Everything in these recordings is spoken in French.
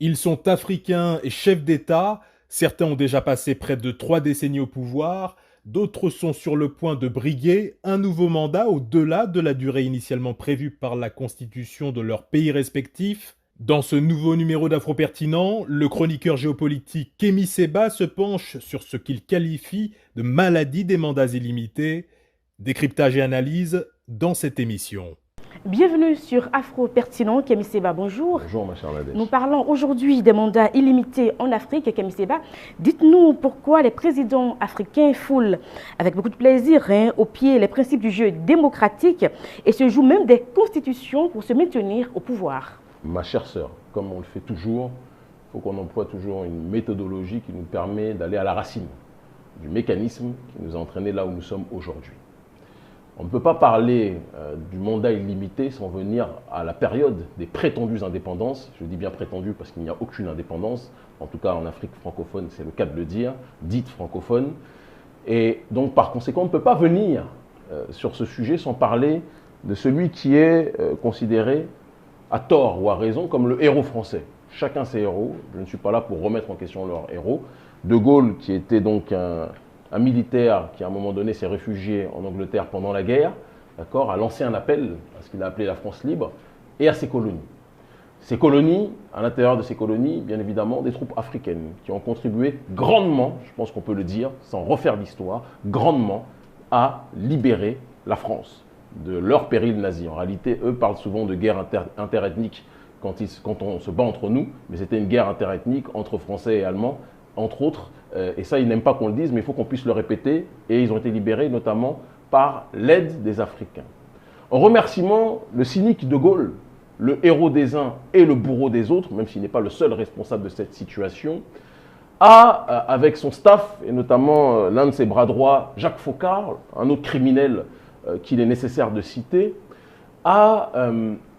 Ils sont africains et chefs d'État, certains ont déjà passé près de 3 décennies au pouvoir, d'autres sont sur le point de briguer un nouveau mandat au-delà de la durée initialement prévue par la constitution de leurs pays respectifs. Dans ce nouveau numéro d'Afro-Pertinent, le chroniqueur géopolitique Kémy Séba se penche sur ce qu'il qualifie de maladie des mandats illimités. Décryptage et analyse dans cette émission. Bienvenue sur Afro-Pertinent, Kémy Séba, bonjour. Bonjour ma chère Nadège. Nous parlons aujourd'hui des mandats illimités en Afrique. Kémy Séba, dites-nous pourquoi les présidents africains foulent avec beaucoup de plaisir au pied les principes du jeu démocratique et se jouent même des constitutions pour se maintenir au pouvoir. Ma chère sœur, comme on le fait toujours, il faut qu'on emploie toujours une méthodologie qui nous permet d'aller à la racine du mécanisme qui nous a entraînés là où nous sommes aujourd'hui. On ne peut pas parler du mandat illimité sans venir à la période des prétendues indépendances. Je dis bien prétendues parce qu'il n'y a aucune indépendance. En tout cas, en Afrique francophone, c'est le cas de le dire, dite francophone. Et donc, par conséquent, on ne peut pas venir sur ce sujet sans parler de celui qui est considéré à tort ou à raison comme le héros français. Chacun ses héros. Je ne suis pas là pour remettre en question leurs héros. De Gaulle, qui était donc un militaire qui, à un moment donné, s'est réfugié en Angleterre pendant la guerre, a lancé un appel à ce qu'il a appelé la France libre et à ses colonies. Ces colonies, à l'intérieur de ces colonies, bien évidemment, des troupes africaines qui ont contribué grandement, je pense qu'on peut le dire, sans refaire l'histoire, grandement à libérer la France de leur péril nazi. En réalité, eux parlent souvent de guerre interethnique quand on se bat entre nous, mais c'était une guerre interethnique entre Français et Allemands, entre autres, et ça, ils n'aiment pas qu'on le dise, mais il faut qu'on puisse le répéter, et ils ont été libérés notamment par l'aide des Africains. En remerciement, le cynique de Gaulle, le héros des uns et le bourreau des autres, même s'il n'est pas le seul responsable de cette situation, a, avec son staff, et notamment l'un de ses bras droits, Jacques Faucard, un autre criminel qu'il est nécessaire de citer, a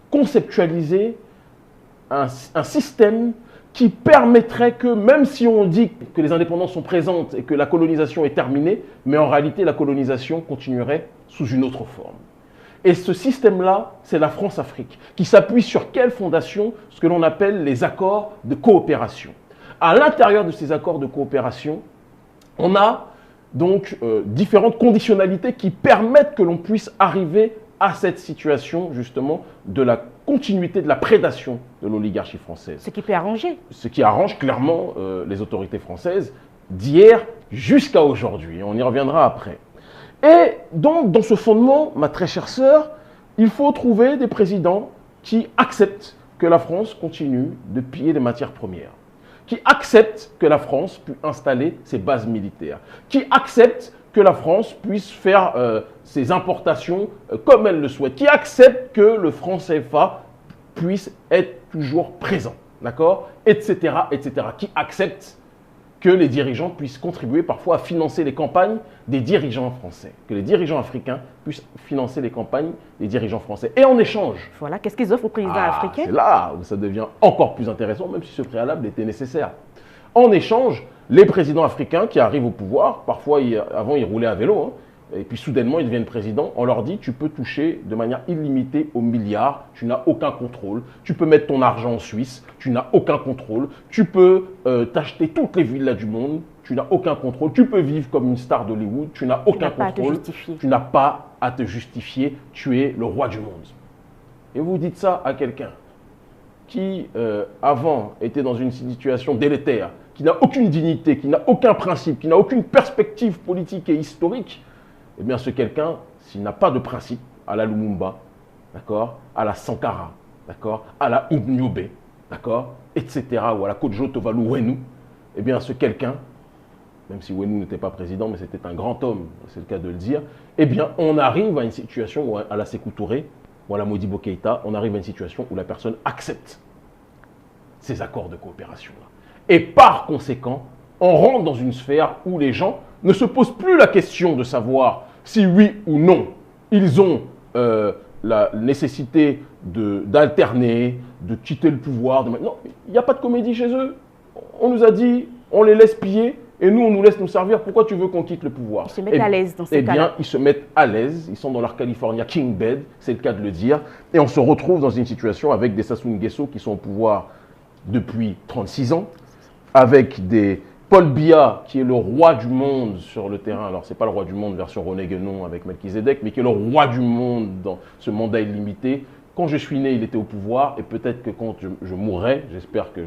conceptualisé un système qui permettrait que, même si on dit que les indépendances sont présentes et que la colonisation est terminée, mais en réalité la colonisation continuerait sous une autre forme. Et ce système-là, c'est la France-Afrique, qui s'appuie sur quelle fondation? Ce que l'on appelle les accords de coopération. À l'intérieur de ces accords de coopération, on a donc différentes conditionnalités qui permettent que l'on puisse arriver à cette situation justement de la continuité de la prédation de l'oligarchie française. Ce qui peut arranger. Ce qui arrange clairement les autorités françaises d'hier jusqu'à aujourd'hui. On y reviendra après. Et donc, dans ce fondement, ma très chère sœur, il faut trouver des présidents qui acceptent que la France continue de piller les matières premières, qui acceptent que la France puisse installer ses bases militaires, qui acceptent que la France puisse faire ses importations comme elle le souhaite, qui accepte que le franc CFA puisse être toujours présent, d'accord, etc., etc., qui accepte que les dirigeants puissent contribuer parfois à financer les campagnes des dirigeants français, que les dirigeants africains puissent financer les campagnes des dirigeants français. Et en échange... Voilà, qu'est-ce qu'ils offrent aux présidents africains? C'est là où ça devient encore plus intéressant, même si ce préalable était nécessaire. En échange, les présidents africains qui arrivent au pouvoir, parfois avant ils roulaient à vélo, et puis soudainement ils deviennent présidents, on leur dit tu peux toucher de manière illimitée aux milliards, tu n'as aucun contrôle, tu peux mettre ton argent en Suisse, tu n'as aucun contrôle, tu peux t'acheter toutes les villas du monde, tu n'as aucun contrôle, tu peux vivre comme une star d'Hollywood, tu n'as aucun contrôle, tu n'as pas à te justifier, tu es le roi du monde. Et vous dites ça à quelqu'un qui avant était dans une situation délétère, qui n'a aucune dignité, qui n'a aucun principe, qui n'a aucune perspective politique et historique, eh bien ce quelqu'un, s'il n'a pas de principe, à la Lumumba, d'accord, à la Sankara, d'accord, à la Oubniobe, d'accord, etc., ou à la Kodjo Tovalu Wenu, eh bien ce quelqu'un, même si Wenu n'était pas président, mais c'était un grand homme, c'est le cas de le dire, eh bien on arrive à une situation, où à la Sékou Touré, ou à la Modibo Keïta, on arrive à une situation où la personne accepte ces accords de coopération-là. Et par conséquent, on rentre dans une sphère où les gens ne se posent plus la question de savoir si oui ou non ils ont la nécessité d'alterner, de quitter le pouvoir. Non, il n'y a pas de comédie chez eux. On nous a dit, on les laisse piller et nous, on nous laisse nous servir. Pourquoi tu veux qu'on quitte le pouvoir? Ils se mettent à l'aise dans ces cas-là. Eh bien, ils se mettent à l'aise. Ils sont dans leur California King Bed, c'est le cas de le dire. Et on se retrouve dans une situation avec des Sassou Nguesso qui sont au pouvoir depuis 36 ans, avec des Paul Biya, qui est le roi du monde sur le terrain. Alors, ce n'est pas le roi du monde version René Guénon avec Melchizedek, mais qui est le roi du monde dans ce mandat illimité. Quand je suis né, il était au pouvoir, et peut-être que quand je mourrai, j'espère que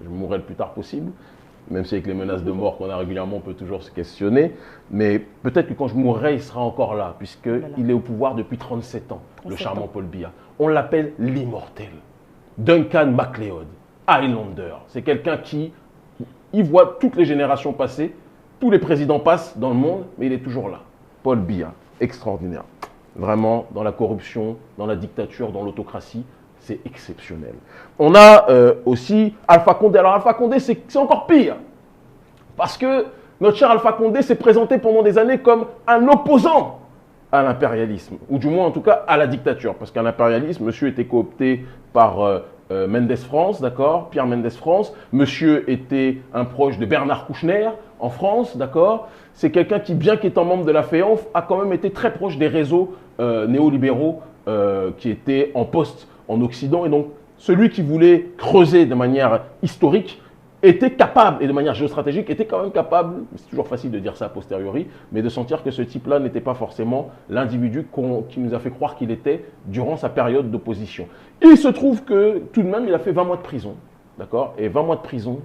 je mourrai le plus tard possible, même si avec les menaces de mort qu'on a régulièrement, on peut toujours se questionner, mais peut-être que quand je mourrai, il sera encore là, puisqu'il est au pouvoir depuis 37 ans, le charmant Paul Biya. On l'appelle l'immortel. Duncan MacLeod, Highlander. C'est quelqu'un qui il voit toutes les générations passer, tous les présidents passent dans le monde, mais il est toujours là. Paul Biya, extraordinaire. Vraiment, dans la corruption, dans la dictature, dans l'autocratie, c'est exceptionnel. On a aussi Alpha Condé. Alors Alpha Condé, c'est encore pire. Parce que notre cher Alpha Condé s'est présenté pendant des années comme un opposant à l'impérialisme, ou du moins en tout cas à la dictature. Parce qu'à l'impérialisme, monsieur était coopté par Mendes France, d'accord, Pierre Mendes France. Monsieur était un proche de Bernard Kouchner en France, d'accord. C'est quelqu'un qui, bien qu'étant membre de la FEANF, a quand même été très proche des réseaux néolibéraux qui étaient en poste en Occident. Et donc, celui qui voulait creuser de manière historique était capable, et de manière géostratégique, était quand même capable, c'est toujours facile de dire ça a posteriori, mais de sentir que ce type-là n'était pas forcément l'individu qui nous a fait croire qu'il était durant sa période d'opposition. Il se trouve que, tout de même, il a fait 20 mois de prison, d'accord. Et 20 mois de prison,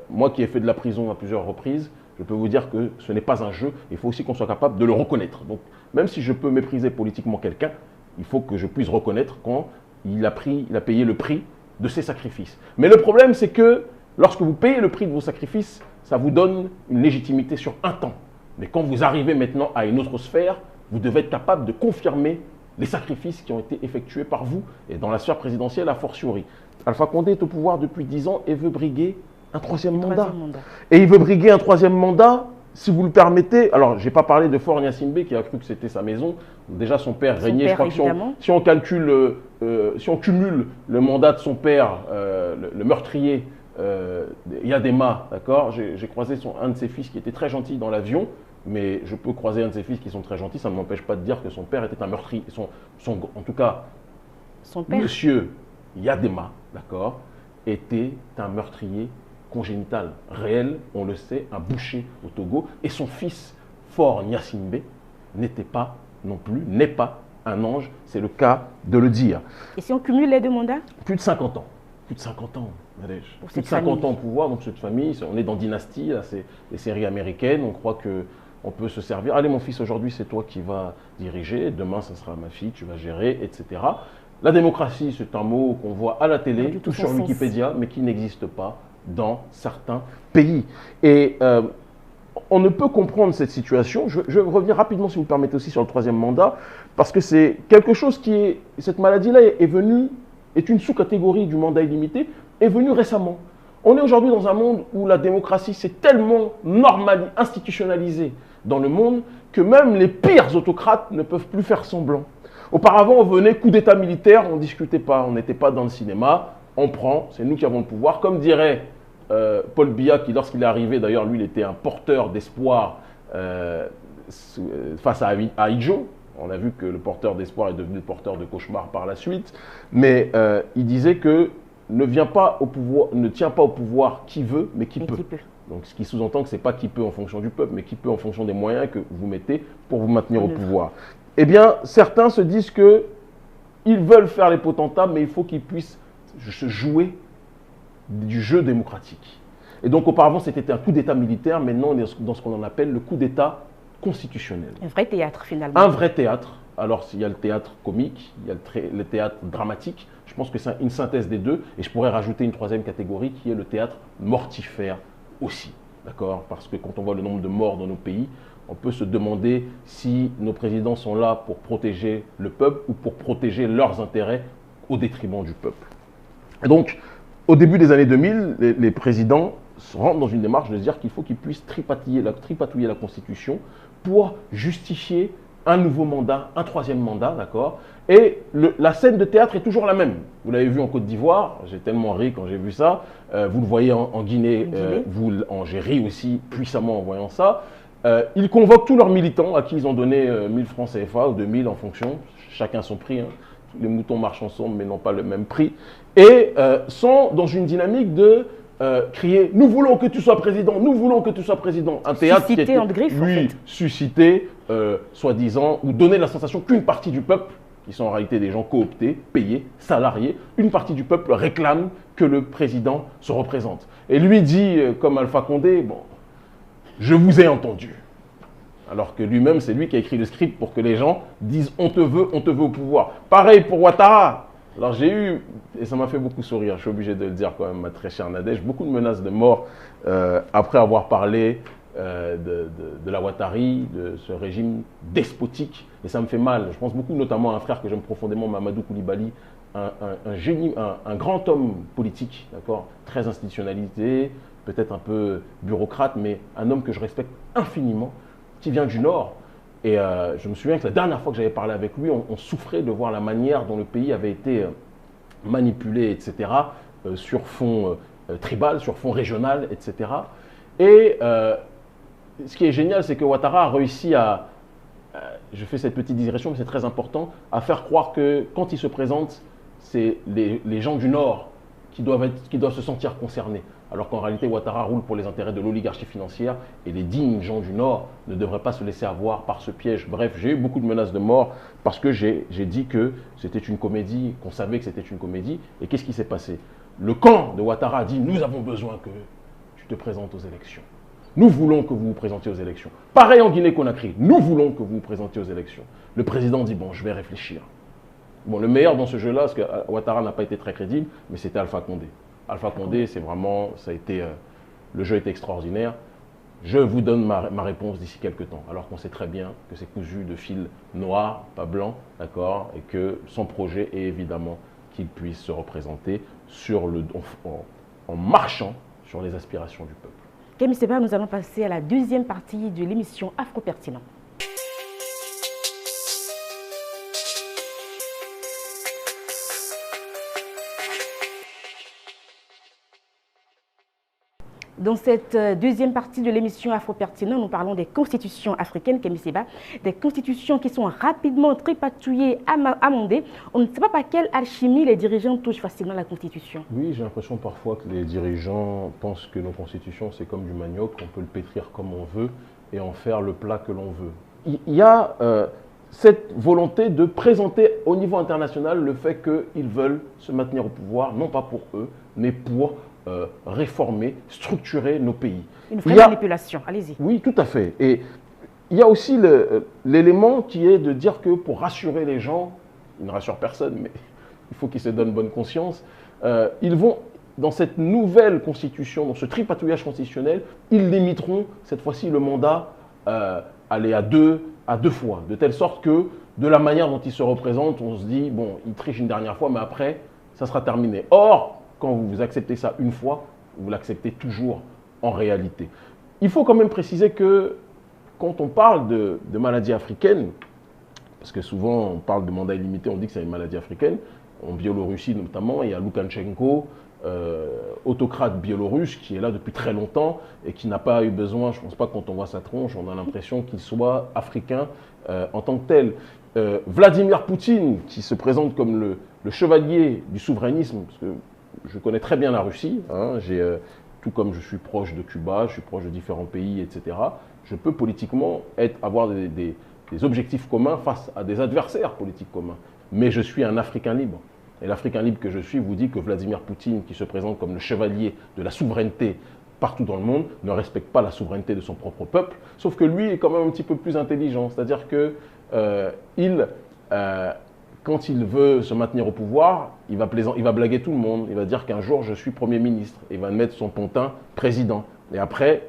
moi qui ai fait de la prison à plusieurs reprises, je peux vous dire que ce n'est pas un jeu, il faut aussi qu'on soit capable de le reconnaître. Donc, même si je peux mépriser politiquement quelqu'un, il faut que je puisse reconnaître quand il a payé le prix de ses sacrifices. Mais le problème, c'est que lorsque vous payez le prix de vos sacrifices, ça vous donne une légitimité sur un temps. Mais quand vous arrivez maintenant à une autre sphère, vous devez être capable de confirmer les sacrifices qui ont été effectués par vous, et dans la sphère présidentielle, a fortiori. Alpha Condé est au pouvoir depuis 10 ans et veut briguer un troisième mandat. Et il veut briguer un troisième mandat, si vous le permettez. Alors, je n'ai pas parlé de Faure Gnassingbé qui a cru que c'était sa maison. Déjà, son père régnait. Je crois que si on calcule, si on cumule le mandat de son père, le meurtrier, Yadema, d'accord. J'ai croisé un de ses fils qui était très gentil dans l'avion, mais je peux croiser un de ses fils qui sont très gentils, ça ne m'empêche pas de dire que son père était un meurtrier. En tout cas, son père, monsieur Yadema, d'accord, était un meurtrier congénital, réel, on le sait, un boucher au Togo, et son fils, Faure Gnassingbé, n'est pas un ange, c'est le cas de le dire. Et si on cumule les deux mandats? Plus de 50 ans. Plus de 50 ans, Nadège. Plus de 50 ans au pouvoir, donc cette famille, on est dans Dynastie, là, c'est les séries américaines, on croit qu'on peut se servir. Allez mon fils, aujourd'hui c'est toi qui vas diriger, demain ça sera ma fille, tu vas gérer, etc. La démocratie, c'est un mot qu'on voit à la télé, tout sur Wikipédia, mais qui n'existe pas dans certains pays. Et on ne peut comprendre cette situation. Je vais revenir rapidement, si vous me permettez, aussi sur le troisième mandat, parce que c'est quelque chose qui est... Cette maladie-là est une sous-catégorie du mandat illimité, est venue récemment. On est aujourd'hui dans un monde où la démocratie s'est tellement institutionnalisée dans le monde que même les pires autocrates ne peuvent plus faire semblant. Auparavant, on venait coup d'état militaire, on ne discutait pas, on n'était pas dans le cinéma, on prend, c'est nous qui avons le pouvoir. Comme dirait Paul Biya, qui lorsqu'il est arrivé, d'ailleurs, lui, il était un porteur d'espoir face à Ahidjo. On a vu que le porteur d'espoir est devenu le porteur de cauchemar par la suite. Mais il disait que ne tient pas au pouvoir qui veut, mais qui peut. Donc ce qui sous-entend que ce n'est pas qui peut en fonction du peuple, mais qui peut en fonction des moyens que vous mettez pour vous maintenir au pouvoir. Eh bien, certains se disent qu'ils veulent faire les potentats, mais il faut qu'ils puissent se jouer du jeu démocratique. Et donc auparavant, c'était un coup d'État militaire, maintenant on est dans ce qu'on appelle le coup d'État constitutionnel. Un vrai théâtre finalement. Un vrai théâtre. Alors il y a le théâtre comique, il y a le théâtre dramatique. Je pense que c'est une synthèse des deux. Et je pourrais rajouter une troisième catégorie qui est le théâtre mortifère aussi. D'accord? Parce que quand on voit le nombre de morts dans nos pays, on peut se demander si nos présidents sont là pour protéger le peuple ou pour protéger leurs intérêts au détriment du peuple. Et donc, au début des années 2000, les présidents rentrent dans une démarche de se dire qu'il faut qu'ils puissent tripatouiller la Constitution pour justifier un nouveau mandat, un troisième mandat, d'accord? Et la scène de théâtre est toujours la même. Vous l'avez vu en Côte d'Ivoire, j'ai tellement ri quand j'ai vu ça. Vous le voyez en Guinée, j'ai ri aussi puissamment en voyant ça. Ils convoquent tous leurs militants à qui ils ont donné 1000 francs CFA ou 2000 en fonction, chacun son prix. Hein. les moutons marchent ensemble mais n'ont pas le même prix, et sont dans une dynamique de crier « Nous voulons que tu sois président, nous voulons que tu sois président ». Un théâtre suscité qui était, en griffe, lui, en fait. suscité, soi-disant, ou donner la sensation qu'une partie du peuple, qui sont en réalité des gens cooptés, payés, salariés, une partie du peuple réclame que le président se représente. Et lui dit, comme Alpha Condé, bon, je vous ai entendu. Alors que lui-même, c'est lui qui a écrit le script pour que les gens disent on te veut au pouvoir. Pareil pour Ouattara. Alors j'ai eu, et ça m'a fait beaucoup sourire, je suis obligé de le dire quand même, ma très chère Nadège, beaucoup de menaces de mort après avoir parlé de la Ouattari, de ce régime despotique. Et ça me fait mal. Je pense beaucoup notamment à un frère que j'aime profondément, Mamadou Koulibaly, un génie, un grand homme politique, d'accord, très institutionnalisé, peut-être un peu bureaucrate, mais un homme que je respecte infiniment, qui vient du Nord. Et je me souviens que la dernière fois que j'avais parlé avec lui, on souffrait de voir la manière dont le pays avait été manipulé, etc., sur fond tribal, sur fond régional, etc. Et ce qui est génial, c'est que Ouattara a réussi à, je fais cette petite digression, mais c'est très important, à faire croire que quand il se présente, c'est les gens du Nord qui doivent se sentir concernés. Alors qu'en réalité, Ouattara roule pour les intérêts de l'oligarchie financière et les dignes gens du Nord ne devraient pas se laisser avoir par ce piège. Bref, j'ai eu beaucoup de menaces de mort parce que j'ai dit que c'était une comédie, qu'on savait que c'était une comédie. Et qu'est-ce qui s'est passé? Le camp de Ouattara a dit « Nous avons besoin que tu te présentes aux élections. Nous voulons que vous vous présentiez aux élections. » Pareil en Guinée-Conakry, nous voulons que vous vous présentiez aux élections. Le président dit « Bon, je vais réfléchir. » Bon, le meilleur dans ce jeu-là, parce que Ouattara n'a pas été très crédible, mais c'était Alpha Condé. Alpha Condé, c'est vraiment, ça a été, le jeu était extraordinaire. Je vous donne ma réponse d'ici quelques temps, alors qu'on sait très bien que c'est cousu de fil noir, pas blanc, d'accord, et que son projet est évidemment qu'il puisse se représenter en marchant sur les aspirations du peuple. Kémy Séba, nous allons passer à la deuxième partie de l'émission Afro-Pertinent. Dans cette deuxième partie de l'émission Afro-Pertinent, nous parlons des constitutions africaines, Kémy Séba, des constitutions qui sont rapidement tripatouillées, amendées. On ne sait pas par quelle alchimie les dirigeants touchent facilement la constitution. Oui, j'ai l'impression parfois que les dirigeants pensent que nos constitutions, c'est comme du manioc, on peut le pétrir comme on veut et en faire le plat que l'on veut. Il y a cette volonté de présenter au niveau international le fait qu'ils veulent se maintenir au pouvoir, non pas pour eux, mais pour réformer, structurer nos pays. Une vraie manipulation, allez-y. Oui, tout à fait. Et il y a aussi l'élément qui est de dire que pour rassurer les gens, ils ne rassurent personne, mais il faut qu'ils se donnent bonne conscience, ils vont, dans cette nouvelle constitution, dans ce tripatouillage constitutionnel, ils limiteront cette fois-ci le mandat aller à deux fois, de telle sorte que de la manière dont ils se représentent, on se dit, bon, ils trichent une dernière fois, mais après, ça sera terminé. Or, quand vous acceptez ça une fois, vous l'acceptez toujours en réalité. Il faut quand même préciser que quand on parle de maladies africaines, parce que souvent on parle de mandat illimité, on dit que c'est une maladie africaine, en Biélorussie notamment, il y a Loukachenko, autocrate biélorusse qui est là depuis très longtemps et qui n'a pas eu besoin, je ne pense pas que quand on voit sa tronche, on a l'impression qu'il soit africain en tant que tel. Vladimir Poutine qui se présente comme le chevalier du souverainisme, parce que je connais très bien la Russie, hein, tout comme je suis proche de Cuba, je suis proche de différents pays, etc. Je peux politiquement avoir des objectifs communs face à des adversaires politiques communs. Mais je suis un Africain libre. Et l'Africain libre que je suis vous dit que Vladimir Poutine, qui se présente comme le chevalier de la souveraineté partout dans le monde, ne respecte pas la souveraineté de son propre peuple, sauf que lui est quand même un petit peu plus intelligent. C'est-à-dire que quand il veut se maintenir au pouvoir, il va blaguer tout le monde. Il va dire qu'un jour, je suis Premier ministre. Il va mettre son pontin président. Et après,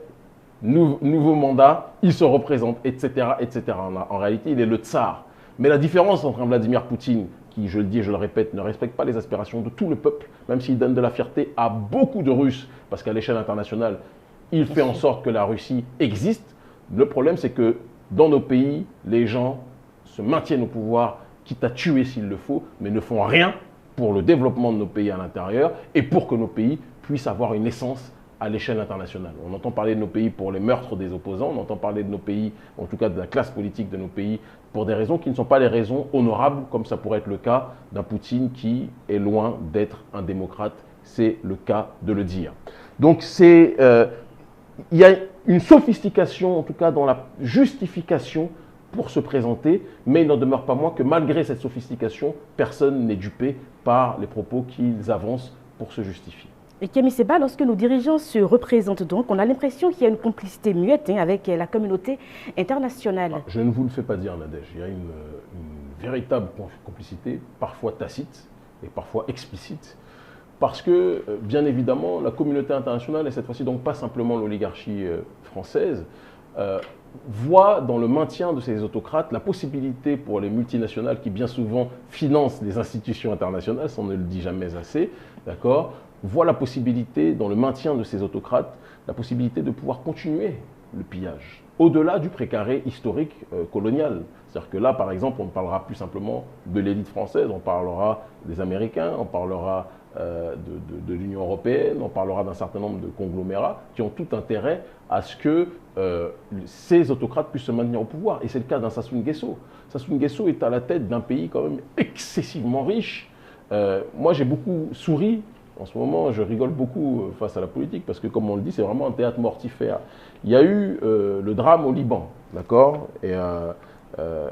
nouveau mandat, il se représente, etc. etc. En réalité, il est le tsar. Mais la différence entre un Vladimir Poutine, qui, je le dis et je le répète, ne respecte pas les aspirations de tout le peuple, même s'il donne de la fierté à beaucoup de Russes, parce qu'à l'échelle internationale, il fait en sorte que la Russie existe. Le problème, c'est que dans nos pays, les gens se maintiennent au pouvoir, quitte à tuer s'il le faut, mais ne font rien pour le développement de nos pays à l'intérieur et pour que nos pays puissent avoir une essence à l'échelle internationale. On entend parler de nos pays pour les meurtres des opposants, on entend parler de nos pays, en tout cas de la classe politique de nos pays, pour des raisons qui ne sont pas les raisons honorables, comme ça pourrait être le cas d'un Poutine qui est loin d'être un démocrate. C'est le cas de le dire. Donc il y a une sophistication, en tout cas dans la justification pour se présenter, mais il n'en demeure pas moins que malgré cette sophistication, personne n'est dupé par les propos qu'ils avancent pour se justifier. Et Kémy Séba, lorsque nos dirigeants se représentent donc, on a l'impression qu'il y a une complicité muette avec la communauté internationale. Je ne vous le fais pas dire, Nadège. Il y a une véritable complicité, parfois tacite et parfois explicite, parce que, bien évidemment, la communauté internationale, et cette fois-ci donc pas simplement l'oligarchie française, voit dans le maintien de ces autocrates la possibilité pour les multinationales qui bien souvent financent les institutions internationales, ça on ne le dit jamais assez, d'accord, voit la possibilité dans le maintien de ces autocrates, la possibilité de pouvoir continuer le pillage, au-delà du précaré historique colonial. C'est-à-dire que là, par exemple, on ne parlera plus simplement de l'élite française, on parlera des Américains, on parlera de l'Union européenne, on parlera d'un certain nombre de conglomérats qui ont tout intérêt à ce que ces autocrates puissent se maintenir au pouvoir. Et c'est le cas d'un Sassou Nguesso. Sassou Nguesso est à la tête d'un pays quand même excessivement riche. Moi, j'ai beaucoup souri. En ce moment, je rigole beaucoup face à la politique parce que, comme on le dit, c'est vraiment un théâtre mortifère. Il y a eu le drame au Liban, d'accord ? Et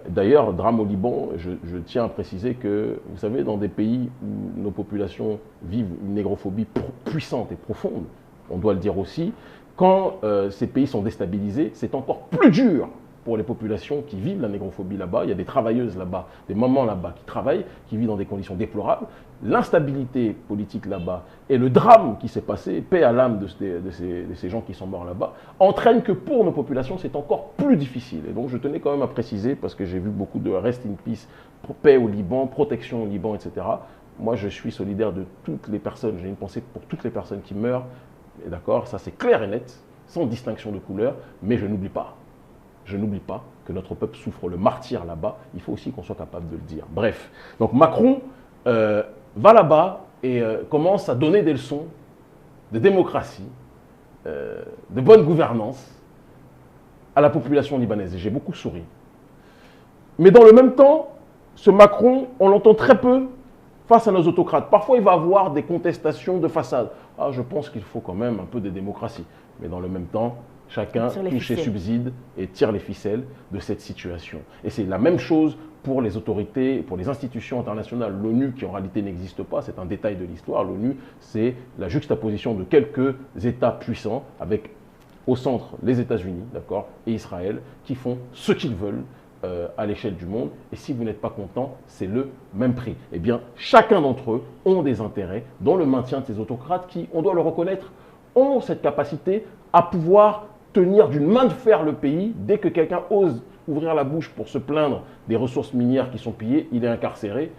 d'ailleurs, drame au Liban, je tiens à préciser que, vous savez, dans des pays où nos populations vivent une négrophobie puissante et profonde, on doit le dire aussi, quand ces pays sont déstabilisés, c'est encore plus dur pour les populations qui vivent la négrophobie là-bas. Il y a des travailleuses là-bas, des mamans là-bas qui travaillent, qui vivent dans des conditions déplorables. L'instabilité politique là-bas et le drame qui s'est passé, paix à l'âme de ces gens qui sont morts là-bas, entraînent que pour nos populations, c'est encore plus difficile. Et donc je tenais quand même à préciser, parce que j'ai vu beaucoup de rest in peace, paix au Liban, protection au Liban, etc. Moi, je suis solidaire de toutes les personnes, j'ai une pensée pour toutes les personnes qui meurent, d'accord, ça c'est clair et net, sans distinction de couleur, mais je n'oublie pas que notre peuple souffre le martyre là-bas. Il faut aussi qu'on soit capable de le dire. Bref, donc Macron va là-bas et commence à donner des leçons de démocratie, de bonne gouvernance à la population libanaise. Et j'ai beaucoup souri. Mais dans le même temps, ce Macron, on l'entend très peu face à nos autocrates. Parfois, il va avoir des contestations de façade. Ah, je pense qu'il faut quand même un peu de démocratie. Mais dans le même temps, chacun touche ses subsides et tire les ficelles de cette situation. Et c'est la même chose pour les autorités, pour les institutions internationales. L'ONU, qui en réalité n'existe pas, c'est un détail de l'histoire. L'ONU, c'est la juxtaposition de quelques États puissants avec au centre les États-Unis, d'accord, et Israël, qui font ce qu'ils veulent à l'échelle du monde. Et si vous n'êtes pas content, c'est le même prix. Eh bien, chacun d'entre eux ont des intérêts dans le maintien de ces autocrates qui, on doit le reconnaître, ont cette capacité à pouvoir tenir d'une main de fer le pays. Dès que quelqu'un ose ouvrir la bouche pour se plaindre des ressources minières qui sont pillées, il est incarcéré,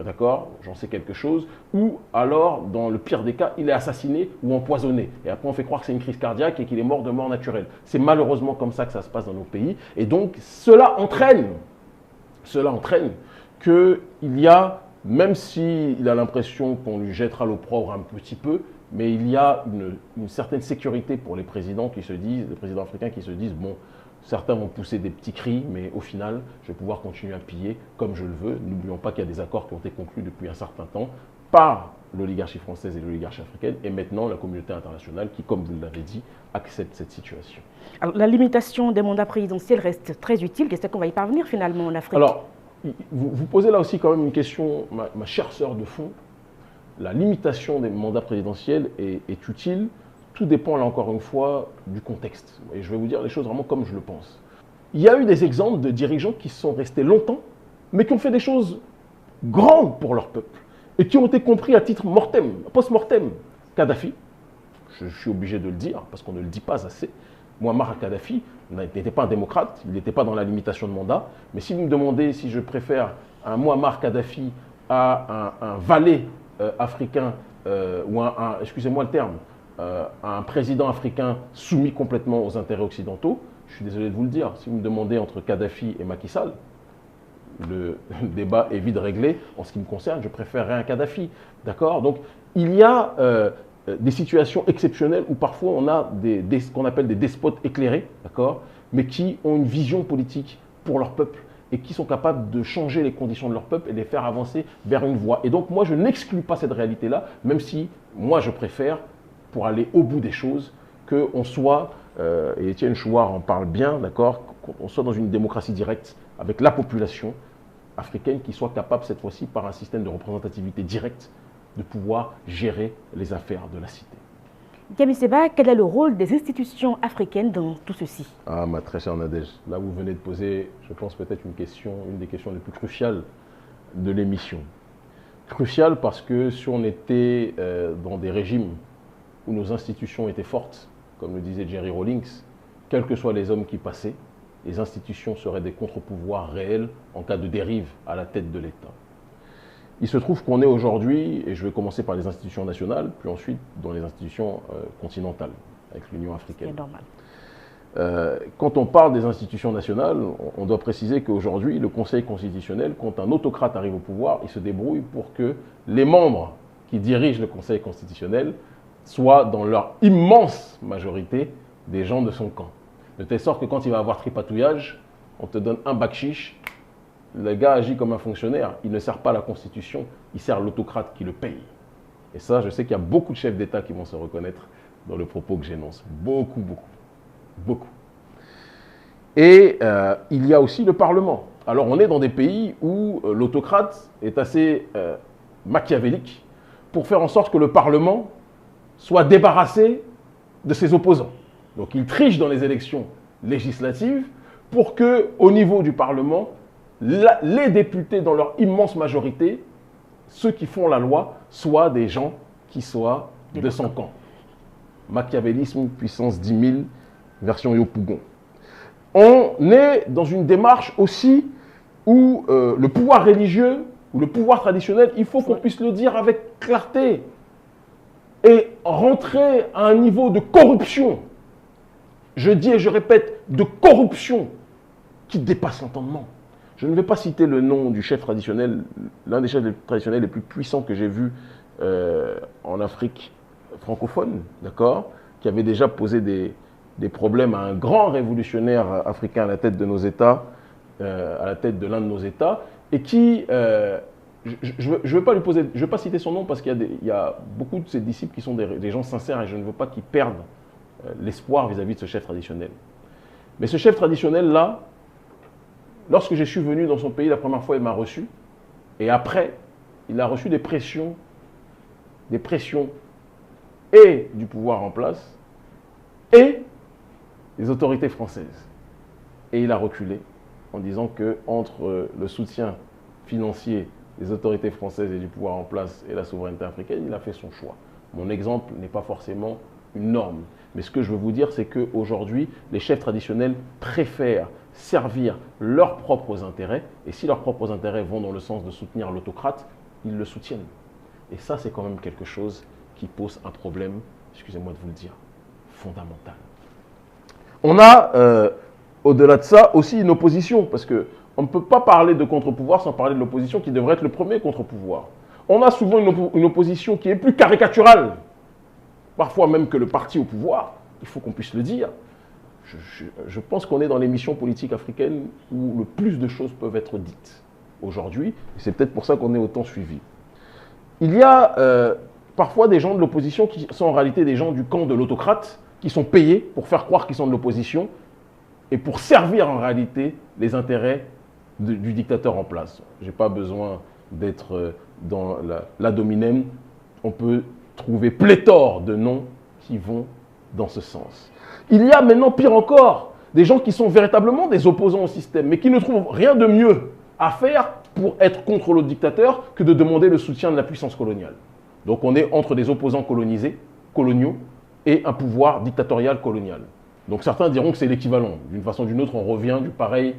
d'accord, j'en sais quelque chose, ou alors, dans le pire des cas, il est assassiné ou empoisonné. Et après, on fait croire que c'est une crise cardiaque et qu'il est mort de mort naturelle. C'est malheureusement comme ça que ça se passe dans nos pays. Et donc, cela entraîne qu'il y a, même s'il a l'impression qu'on lui jettera l'opprobre un petit peu, mais il y a une certaine sécurité pour les présidents africains qui se disent, bon, certains vont pousser des petits cris, mais au final, je vais pouvoir continuer à piller comme je le veux. N'oublions pas qu'il y a des accords qui ont été conclus depuis un certain temps par l'oligarchie française et l'oligarchie africaine, et maintenant la communauté internationale qui, comme vous l'avez dit, accepte cette situation. Alors, la limitation des mandats présidentiels reste très utile. Qu'est-ce qu'on va y parvenir finalement en Afrique? Alors, vous posez là aussi quand même une question, ma chère sœur de fond. La limitation des mandats présidentiels est utile. Tout dépend, là encore une fois, du contexte. Et je vais vous dire les choses vraiment comme je le pense. Il y a eu des exemples de dirigeants qui sont restés longtemps, mais qui ont fait des choses grandes pour leur peuple et qui ont été compris à titre mortem, post-mortem. Kadhafi, je suis obligé de le dire parce qu'on ne le dit pas assez. Mouammar Kadhafi n'était pas un démocrate, il n'était pas dans la limitation de mandat. Mais si vous me demandez si je préfère un Mouammar Kadhafi à un valet africain ou excusez-moi le terme, un président africain soumis complètement aux intérêts occidentaux, je suis désolé de vous le dire, si vous me demandez entre Kadhafi et Macky Sall, le débat est vite réglé. En ce qui me concerne, je préférerais un Kadhafi. D'accord? Donc, il y a des situations exceptionnelles où parfois on a ce qu'on appelle des despotes éclairés, d'accord, mais qui ont une vision politique pour leur peuple et qui sont capables de changer les conditions de leur peuple et les faire avancer vers une voie. Et donc moi, je n'exclus pas cette réalité-là, même si moi, je préfère, pour aller au bout des choses, qu'on soit, et Étienne Chouard en parle bien, d'accord, qu'on soit dans une démocratie directe avec la population africaine qui soit capable cette fois-ci, par un système de représentativité directe, de pouvoir gérer les affaires de la cité. Kemi Seba, quel est le rôle des institutions africaines dans tout ceci? Ah, ma très chère Nadège, là vous venez de poser, je pense peut-être une des questions les plus cruciales de l'émission. Cruciale parce que si on était dans des régimes où nos institutions étaient fortes, comme le disait Jerry Rawlings, quels que soient les hommes qui passaient, les institutions seraient des contre-pouvoirs réels en cas de dérive à la tête de l'État. Il se trouve qu'on est aujourd'hui, et je vais commencer par les institutions nationales, puis ensuite dans les institutions continentales, avec l'Union africaine. C'est normal. Quand on parle des institutions nationales, on doit préciser qu'aujourd'hui, le Conseil constitutionnel, quand un autocrate arrive au pouvoir, il se débrouille pour que les membres qui dirigent le Conseil constitutionnel soient, dans leur immense majorité, des gens de son camp. De telle sorte que quand il va avoir tripatouillage, on te donne un bakchiche. Le gars agit comme un fonctionnaire, il ne sert pas la Constitution, il sert l'autocrate qui le paye. Et ça, je sais qu'il y a beaucoup de chefs d'État qui vont se reconnaître dans le propos que j'énonce. Beaucoup, beaucoup, beaucoup. Et il y a aussi le Parlement. Alors on est dans des pays où l'autocrate est assez machiavélique pour faire en sorte que le Parlement soit débarrassé de ses opposants. Donc il triche dans les élections législatives pour qu'au niveau du Parlement, les députés, dans leur immense majorité, ceux qui font la loi, soient des gens qui soient de son camp. Machiavélisme, puissance 10 000, version Yopougon. On est dans une démarche aussi où le pouvoir religieux ou le pouvoir traditionnel, il faut qu'on puisse le dire avec clarté, et rentrer à un niveau de corruption, je dis et je répète, de corruption qui dépasse l'entendement. Je ne vais pas citer le nom du chef traditionnel, l'un des chefs traditionnels les plus puissants que j'ai vu en Afrique francophone, d'accord, qui avait déjà posé des problèmes à un grand révolutionnaire africain à la tête de nos États, à la tête de l'un de nos États, et qui, je ne vais pas citer son nom parce qu'il y a beaucoup de ses disciples qui sont des gens sincères et je ne veux pas qu'ils perdent l'espoir vis-à-vis de ce chef traditionnel. Mais ce chef traditionnel-là, lorsque je suis venu dans son pays la première fois, il m'a reçu. Et après, il a reçu des pressions et du pouvoir en place et des autorités françaises. Et il a reculé en disant que entre le soutien financier des autorités françaises et du pouvoir en place et la souveraineté africaine, il a fait son choix. Mon exemple n'est pas forcément une norme. Mais ce que je veux vous dire, c'est qu'aujourd'hui, les chefs traditionnels préfèrent servir leurs propres intérêts. Et si leurs propres intérêts vont dans le sens de soutenir l'autocrate, ils le soutiennent. Et ça, c'est quand même quelque chose qui pose un problème, excusez-moi de vous le dire, fondamental. On a, au-delà de ça, aussi une opposition, parce qu'on ne peut pas parler de contre-pouvoir sans parler de l'opposition qui devrait être le premier contre-pouvoir. On a souvent une opposition qui est plus caricaturale, parfois même que le parti au pouvoir, il faut qu'on puisse le dire. Je pense qu'on est dans les missions politiques africaines où le plus de choses peuvent être dites aujourd'hui, et c'est peut-être pour ça qu'on est autant suivi. Il y a parfois des gens de l'opposition qui sont en réalité des gens du camp de l'autocrate, qui sont payés pour faire croire qu'ils sont de l'opposition et pour servir en réalité les intérêts du dictateur en place. Je n'ai pas besoin d'être dans l'ad hominem, on peut trouver pléthore de noms qui vont dans ce sens. Il y a maintenant, pire encore, des gens qui sont véritablement des opposants au système, mais qui ne trouvent rien de mieux à faire pour être contre le dictateur que de demander le soutien de la puissance coloniale. Donc on est entre des opposants coloniaux, et un pouvoir dictatorial colonial. Donc certains diront que c'est l'équivalent. D'une façon ou d'une autre, on revient du pareil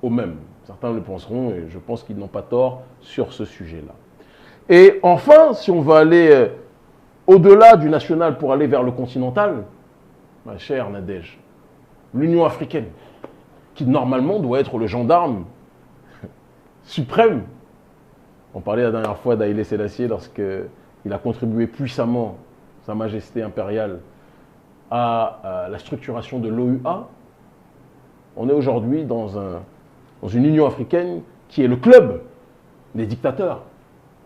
au même. Certains le penseront, et je pense qu'ils n'ont pas tort sur ce sujet-là. Et enfin, si on va aller au-delà du national pour aller vers le continental, ma chère Nadège, l'Union africaine, qui normalement doit être le gendarme suprême. On parlait la dernière fois d'Haïlé Sélassié lorsqu'il a contribué puissamment Sa Majesté impériale à la structuration de l'OUA, on est aujourd'hui dans une Union africaine qui est le club des dictateurs.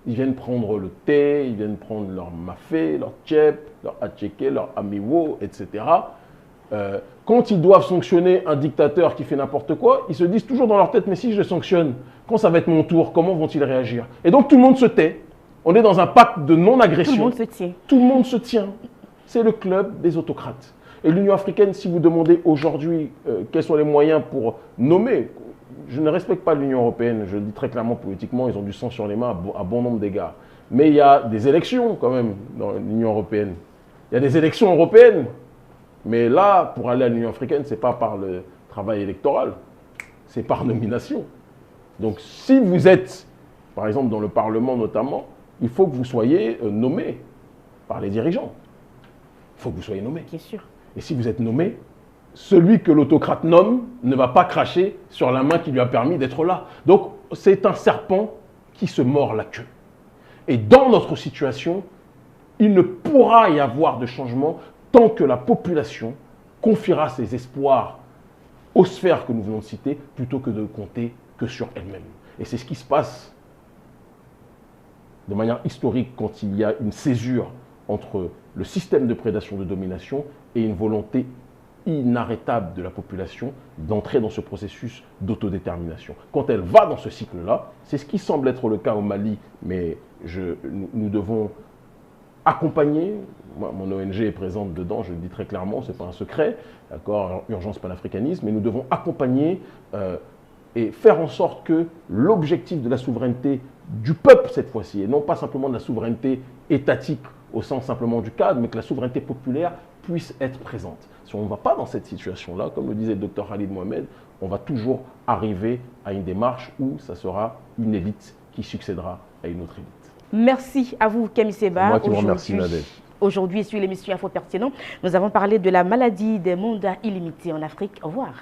Ils viennent prendre le thé, ils viennent prendre leur mafé, leur tchèp, leur atchéké, leur amiwo, etc. Quand ils doivent sanctionner un dictateur qui fait n'importe quoi, ils se disent toujours dans leur tête, mais si je le sanctionne, quand ça va être mon tour, comment vont-ils réagir? Et donc tout le monde se tait. On est dans un pacte de non-agression. Tout le monde se tient. Tout le monde se tient. C'est le club des autocrates. Et l'Union africaine, si vous demandez aujourd'hui quels sont les moyens pour nommer, je ne respecte pas l'Union européenne, je le dis très clairement politiquement, ils ont du sang sur les mains à bon nombre d'égards. Mais il y a des élections quand même dans l'Union européenne. Il y a des élections européennes. Mais là, pour aller à l'Union africaine, ce n'est pas par le travail électoral, c'est par nomination. Donc si vous êtes, par exemple dans le Parlement notamment, il faut que vous soyez nommé par les dirigeants. Il faut que vous soyez nommé. Bien sûr. Et si vous êtes nommé, celui que l'autocrate nomme ne va pas cracher sur la main qui lui a permis d'être là. Donc, c'est un serpent qui se mord la queue. Et dans notre situation, il ne pourra y avoir de changement tant que la population confiera ses espoirs aux sphères que nous venons de citer, plutôt que de compter que sur elle-même. Et c'est ce qui se passe de manière historique quand il y a une césure entre le système de prédation de domination et une volonté inarrêtable de la population d'entrer dans ce processus d'autodétermination. Quand elle va dans ce cycle-là, c'est ce qui semble être le cas au Mali, mais nous devons accompagner, moi, mon ONG est présente dedans, je le dis très clairement, ce n'est pas un secret, d'accord, Urgence panafricanisme, mais nous devons accompagner et faire en sorte que l'objectif de la souveraineté du peuple cette fois-ci, et non pas simplement de la souveraineté étatique au sens simplement du cadre, mais que la souveraineté populaire puisse être présente. Si on ne va pas dans cette situation-là, comme le disait le docteur Khalid Mohamed, on va toujours arriver à une démarche où ça sera une élite qui succédera à une autre élite. Merci à vous, Kémy Séba. Moi qui vous remercie, Nadège. Aujourd'hui, sur l'émission Info Pertinent, nous avons parlé de la maladie des mandats illimités en Afrique. Au revoir.